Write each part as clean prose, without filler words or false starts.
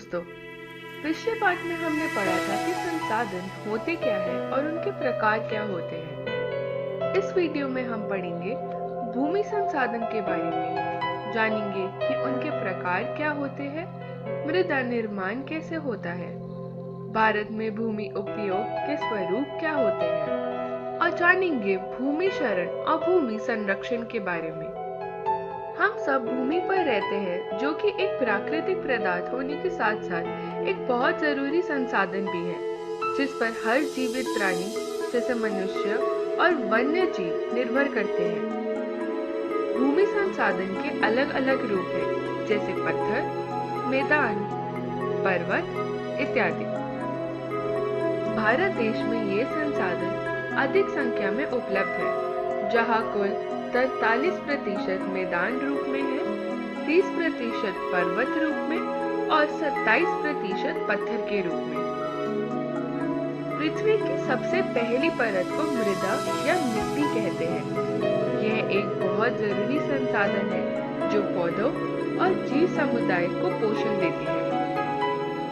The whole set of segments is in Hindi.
दोस्तों, पिछले पाठ में हमने पढ़ा था कि संसाधन होते क्या है और उनके प्रकार क्या होते हैं। इस वीडियो में हम पढ़ेंगे भूमि संसाधन के बारे में, जानेंगे कि उनके प्रकार क्या होते हैं, मृदा निर्माण कैसे होता है, भारत में भूमि उपयोग के स्वरूप क्या होते हैं और जानेंगे भूमि क्षरण और भूमि संरक्षण के बारे में। हम सब भूमि पर रहते हैं, जो कि एक प्राकृतिक पदार्थ होने के साथ साथ एक बहुत जरूरी संसाधन भी है, जिस पर हर जीवित प्राणी जैसे मनुष्य और वन्य जीव निर्भर करते हैं। भूमि संसाधन के अलग अलग रूप हैं, जैसे पत्थर, मैदान, पर्वत इत्यादि। भारत देश में ये संसाधन अधिक संख्या में उपलब्ध है, जहाँ कुल 43% मैदान रूप में है, 30% पर्वत रूप में और 27% पत्थर के रूप में। पृथ्वी की सबसे पहली परत को मृदा या मिट्टी कहते हैं। यह एक बहुत जरूरी संसाधन है जो पौधों और जीव समुदाय को पोषण देती है।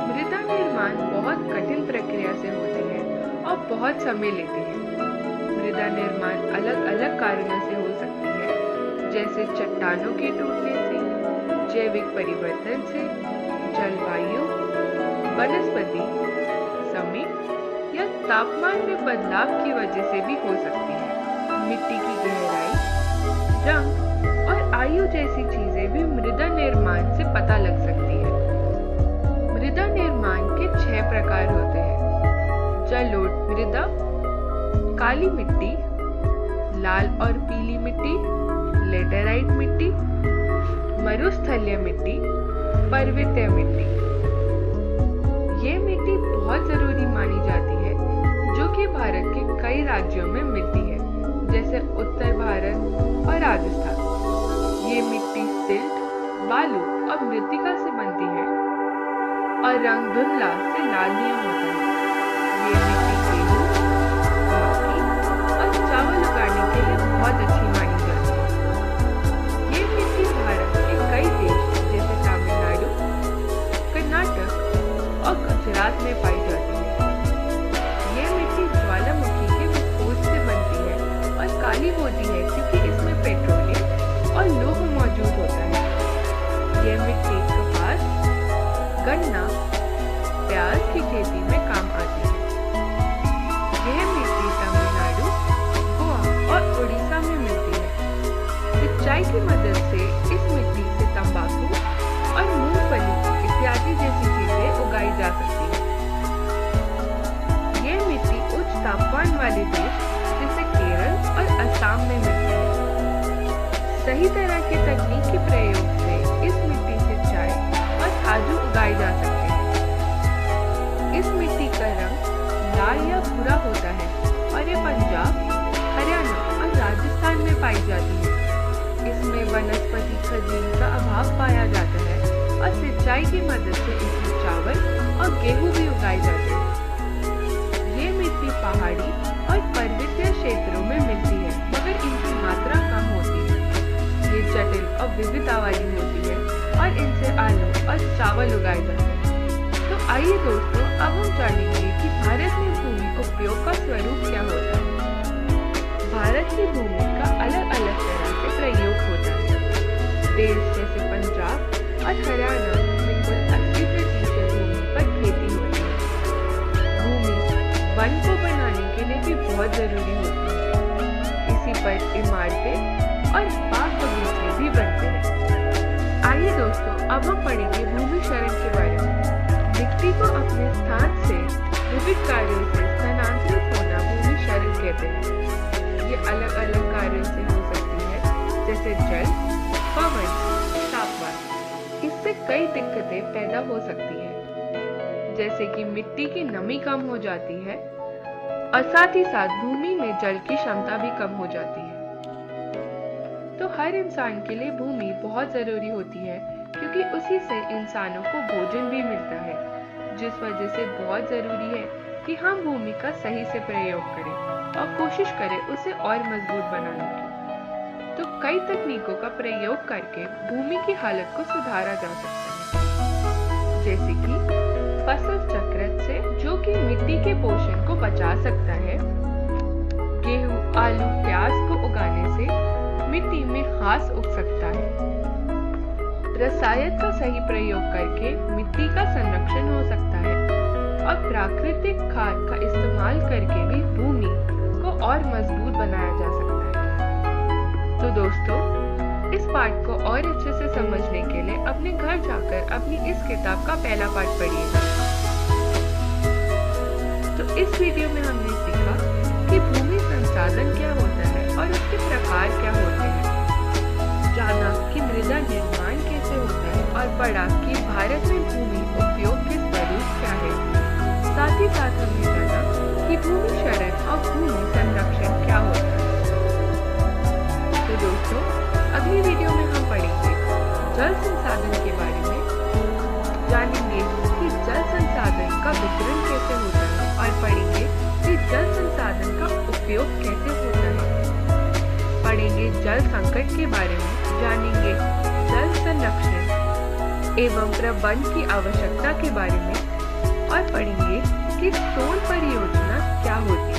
मृदा निर्माण बहुत कठिन प्रक्रिया से होती है और बहुत समय लेती है। मृदा निर्माण अलग अलग कारणों से हो सकती है, जैसे चट्टानों के टूटने से, जैविक परिवर्तन से, जलवायु, वनस्पति, समय या तापमान में बदलाव की वजह से भी हो सकती है। मिट्टी की गहराई, रंग और आयु जैसी चीजें भी मृदा निर्माण से पता लग सकती है। मृदा निर्माण के 6 प्रकार होते हैं: जलोढ़ मृदा, काली मिट्टी, लाल और पीली मिट्टी, लेटेराइट मिट्टी, मरुस्थलीय मिट्टी, पर्वतीय मिट्टी। ये मिट्टी बहुत जरूरी मानी जाती है, जो कि भारत के कई राज्यों में मिलती है, जैसे उत्तर भारत और राजस्थान। ये मिट्टी सिल्ट, बालू और मृत्तिका से बनती है और रंग धुंधला से लालिया होता है। ये मिट्टी गेहूं, मक्की और चावल उगाने के लिए बहुत अच्छी मानी जाती है। ये मिट्टी भारत के कई देश जैसे तमिलनाडु, कर्नाटक और गुजरात में पाई जाती है। ये मिट्टी ज्वालामुखी के विस्फोट से बनती है और काली होती है क्योंकि इसमें पेट्रोलियम और लौह मौजूद होता है। यह मिट्टी कपास, गन्ना, प्याज की खेती में काम आती है। यह मिट्टी तमिलनाडु, गोवा और उड़ीसा में मिलती है। सिंचाई की मदद से इस मिट्टी से तंबाकू और मूंगफली इत्यादि जैसी चीजें उगाई जा सकती है। यह मिट्टी उच्च तापमान वाले देश जैसे केरल और असम में मिलती है। सही तरह की तकनीक के प्रयोग से इस मिट्टी से चाय और काजू उगाए जा सकते हैं। इस मिट्टी का रंग लाल या भूरा होता है और ये पंजाब, हरियाणा और राजस्थान में पाई जाती है। इसमें वनस्पति खनिज का अभाव पाया जाता है और सिंचाई की मदद से इसमें चावल और गेहूं भी उगाए जाते हैं। ये मिट्टी पहाड़ी और पर्वतीय क्षेत्रों में मिलती है, मगर इनकी मात्रा कम होती है। ये जटिल और विविधता वाली होती है और इनसे आलू और चावल उगाए जाते हैं। तो आइए दोस्तों, अब हम जानेंगे कि भारत में भूमि उपयोग का स्वरूप क्या होता है। भारत की भूमि का अलग अलग तरह से प्रयोग होता है। देश जैसे पंजाब और हरियाणा में कुल 80% भूमि पर खेती होती है। भूमि वन को बनाने के लिए भी बहुत जरूरी होती है। इसी पर इमारतें और बाग बगीचे भी बनते हैं। आइए दोस्तों, अब हम पढ़ेंगे भूमि क्षरण के बारे में। मिट्टी को अपने स्थान से विविध कार्यों से स्थानांतरित होना भूमि क्षरण कहते हैं। ये अलग अलग कार्यों से हो सकती है, जैसे जल, पवन, तापमान। इससे कई दिक्कतें पैदा हो सकती है, जैसे कि मिट्टी की नमी कम हो जाती है और साथ ही साथ भूमि में जल की क्षमता भी कम हो जाती है। तो हर इंसान के लिए भूमि बहुत जरूरी होती है, क्योंकि उसी से इंसानों को भोजन भी मिलता है, जिस वजह से बहुत जरूरी है कि हम भूमि का सही से प्रयोग करें और कोशिश करें उसे और मजबूत बनाने की। तो कई तकनीकों का प्रयोग करके भूमि की हालत को सुधारा जा सकता है, जैसे कि फसल चक्र से, जो कि मिट्टी के पोषण को बचा सकता है। गेहूं, आलू, प्याज को उगाने से मिट्टी में घास उग सकता है। रसायन का सही प्रयोग करके मिट्टी का संरक्षण हो सकता है और प्राकृतिक खाद का इस्तेमाल करके भी भूमि को और मजबूत बनाया जा सकता है। तो दोस्तों, इस पाठ को और अच्छे से समझने के लिए अपने घर जाकर अपनी इस किताब का पहला पाठ पढ़िएगा। तो इस वीडियो में हमने सीखा कि भूमि संसाधन क्या होता है और उसके प्रकार क्या होते हैं, जाना कि मृदा निर्माण कैसे होता है और पढ़ा कि भारत में भूमि उपयोग के स्वरूप क्या है। साथ ही साथ हमने जाना कि भूमि क्षरण और भूमि संरक्षण क्या होता है। तो दोस्तों, अगली वीडियो में हम पढ़ेंगे जल संसाधन के बारे में, जानेंगे कि जल संसाधन का वितरण कैसे होता है और पढ़ेंगे कि जल संसाधन का उपयोग कैसे होता है। पढ़ेंगे जल संकट के बारे में, जानेंगे जल संरक्षण एवं प्रबंधन की आवश्यकता के बारे में और पढ़ेंगे कि सोन परियोजना क्या होती है।